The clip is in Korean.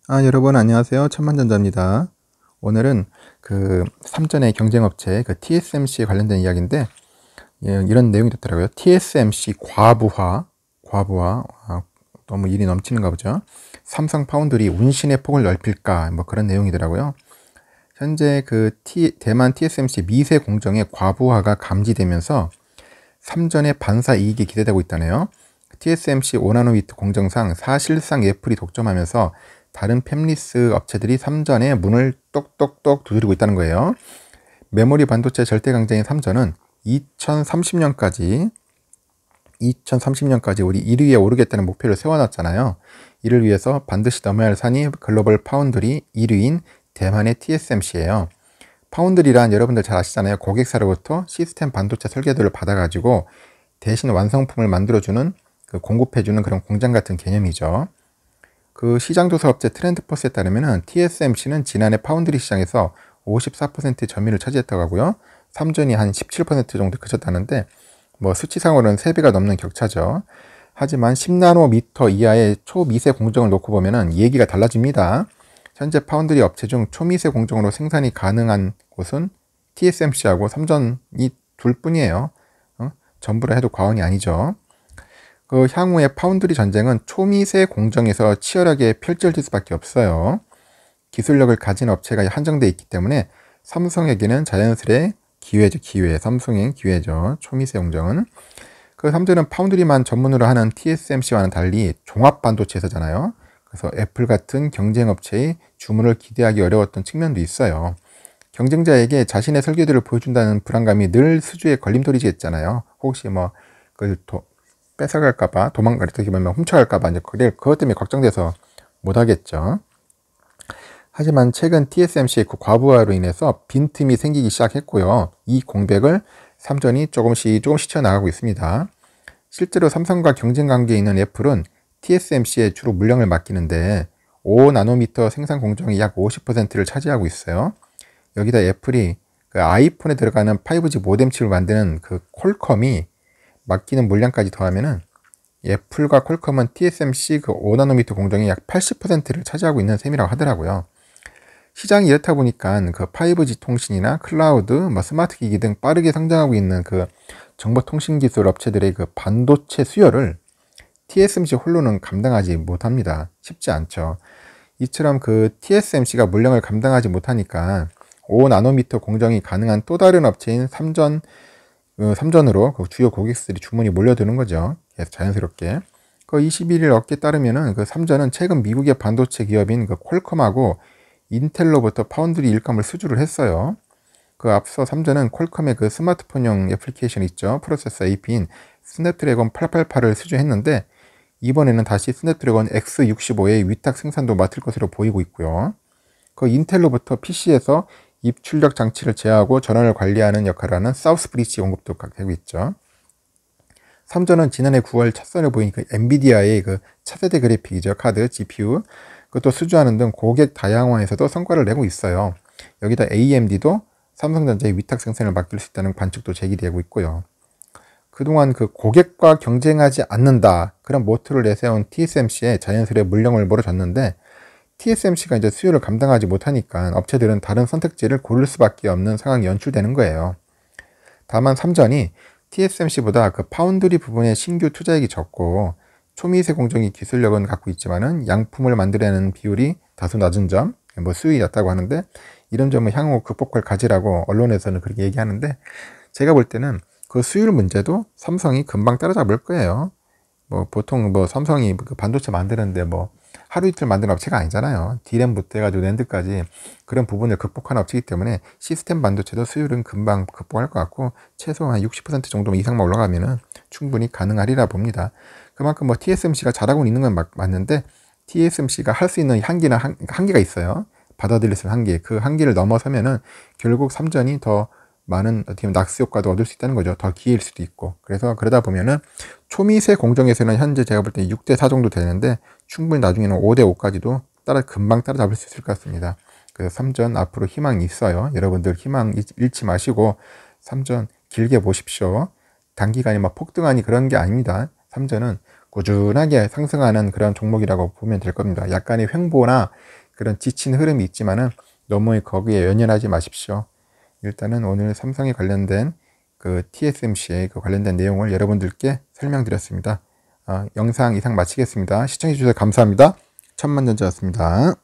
여러분 안녕하세요. 천만전자입니다. 오늘은 그 삼전의 경쟁업체 그 TSMC에 관련된 이야기인데, 이런 내용이 됐더라고요. TSMC 과부하, 너무 일이 넘치는가 보죠. 삼성 파운드리 운신의 폭을 넓힐까, 뭐 그런 내용이더라고요. 현재 대만 TSMC 미세 공정의 과부하가 감지되면서 삼전의 반사 이익이 기대되고 있다네요. TSMC 5나노미터 공정상 사실상 애플이 독점하면서 다른 팹리스 업체들이 삼전의 문을 똑똑똑 두드리고 있다는 거예요. 메모리 반도체 절대 강자인 삼전은 2030년까지 우리 1위에 오르겠다는 목표를 세워놨잖아요. 이를 위해서 반드시 넘어야 할 산이 글로벌 파운드리 1위인 대만의 TSMC예요. 파운드리란 여러분들 잘 아시잖아요. 고객사로부터 시스템 반도체 설계도를 받아가지고 대신 완성품을 만들어주는, 공급해주는 그런 공장 같은 개념이죠. 그 시장조사 업체 트렌드포스에 따르면 TSMC는 지난해 파운드리 시장에서 54% 점유율을 차지했다고 하고요. 삼전이 한 17% 정도 그쳤다는데, 뭐 수치상으로는 3배가 넘는 격차죠. 하지만 10나노미터 이하의 초미세 공정을 놓고 보면 얘기가 달라집니다. 현재 파운드리 업체 중 초미세 공정으로 생산이 가능한 곳은 TSMC하고 삼전이 둘 뿐이에요. 전부라 해도 과언이 아니죠. 향후의 파운드리 전쟁은 초미세 공정에서 치열하게 펼쳐질 수밖에 없어요. 기술력을 가진 업체가 한정되어 있기 때문에 삼성에게는 자연스레 기회. 삼성의 기회죠. 초미세 공정은. 삼전은 파운드리만 전문으로 하는 TSMC와는 달리 종합 반도체에서잖아요. 그래서 애플 같은 경쟁 업체의 주문을 기대하기 어려웠던 측면도 있어요. 경쟁자에게 자신의 설계도를 보여준다는 불안감이 늘 수주의 걸림돌이겠잖아요. 혹시 뺏어갈까봐, 어떻게 보면 훔쳐갈까봐, 그것 때문에 걱정돼서 못하겠죠. 하지만 최근 TSMC의 과부하로 인해서 빈틈이 생기기 시작했고요. 이 공백을 삼전이 조금씩 채워나가고 있습니다. 실제로 삼성과 경쟁 관계에 있는 애플은 TSMC에 주로 물량을 맡기는데 5나노미터 생산 공정이 약 50%를 차지하고 있어요. 여기다 애플이 아이폰에 들어가는 5G 모뎀 칩을 만드는 퀄컴이 맡기는 물량까지 더하면은 애플과 퀄컴은 TSMC 5나노미터 공정이 약 80%를 차지하고 있는 셈이라고 하더라고요. 시장이 이렇다 보니까 5G 통신이나 클라우드, 스마트 기기 등 빠르게 성장하고 있는 정보통신 기술 업체들의 반도체 수요를 TSMC 홀로는 감당하지 못합니다. 쉽지 않죠. 이처럼 TSMC가 물량을 감당하지 못하니까 5나노미터 공정이 가능한 또 다른 업체인 삼전으로 주요 고객들이 주문이 몰려드는 거죠. 그래서 자연스럽게. 21일 업계에 따르면은 삼전은 최근 미국의 반도체 기업인 퀄컴하고 인텔로부터 파운드리 일감을 수주를 했어요. 앞서 삼전은 퀄컴의 스마트폰용 애플리케이션 있죠. 프로세서 AP인 스냅드래곤 888을 수주했는데, 이번에는 다시 스냅드래곤 X65의 위탁 생산도 맡을 것으로 보이고 있고요. 인텔로부터 PC에서 입출력 장치를 제어하고 전원을 관리하는 역할을 하는 사우스 브리지 공급도 하고 있죠. 삼전은 지난해 9월 첫 선을 보인 엔비디아의 차세대 그래픽이죠. 카드, GPU. 그것도 수주하는 등 고객 다양화에서도 성과를 내고 있어요. 여기다 AMD도 삼성전자의 위탁 생산을 맡길 수 있다는 관측도 제기되고 있고요. 그동안 고객과 경쟁하지 않는다, 그런 모토를 내세운 TSMC에 자연스레 물량을 몰아줬는데, TSMC가 이제 수요를 감당하지 못하니까 업체들은 다른 선택지를 고를 수밖에 없는 상황이 연출되는 거예요. 다만 삼전이 TSMC보다 파운드리 부분에 신규 투자액이 적고 초미세 공정의 기술력은 갖고 있지만은 양품을 만들어내는 비율이 다소 낮은 점, 수익이 낮다고 하는데, 이런 점을 향후 극복할 가지라고 언론에서는 그렇게 얘기하는데, 제가 볼 때는 수율 문제도 삼성이 금방 따라잡을 거예요. 보통 삼성이 반도체 만드는데 하루 이틀 만드는 업체가 아니잖아요. D램부터 해가지고 낸드까지 그런 부분을 극복하는 업체이기 때문에 시스템 반도체도 수율은 금방 극복할 것 같고, 최소한 60% 정도 이상만 올라가면은 충분히 가능하리라 봅니다. 그만큼 TSMC가 잘하고 있는 건 맞는데, TSMC가 할 수 있는 한계가 있어요. 받아들일 수 있는 한계. 그 한계를 넘어서면은 결국 삼전이 더 많은 어떻게 보면 낙수 효과도 얻을 수 있다는 거죠. 더 기회일 수도 있고. 그래서 그러다 보면은 초미세 공정에서는 현재 제가 볼 때 6대4 정도 되는데, 충분히 나중에는 5대5까지도 금방 따라잡을 수 있을 것 같습니다. 그래서 삼전 앞으로 희망이 있어요. 여러분들 희망 잃지 마시고 삼전 길게 보십시오. 단기간에 폭등하니 그런 게 아닙니다. 삼전은 꾸준하게 상승하는 그런 종목이라고 보면 될 겁니다. 약간의 횡보나 그런 지친 흐름이 있지만은 너무 거기에 연연하지 마십시오. 일단은 오늘 삼성에 관련된 그 TSMC에 그 관련된 내용을 여러분들께 설명드렸습니다. 영상 이상 마치겠습니다. 시청해 주셔서 감사합니다. 천만전자였습니다.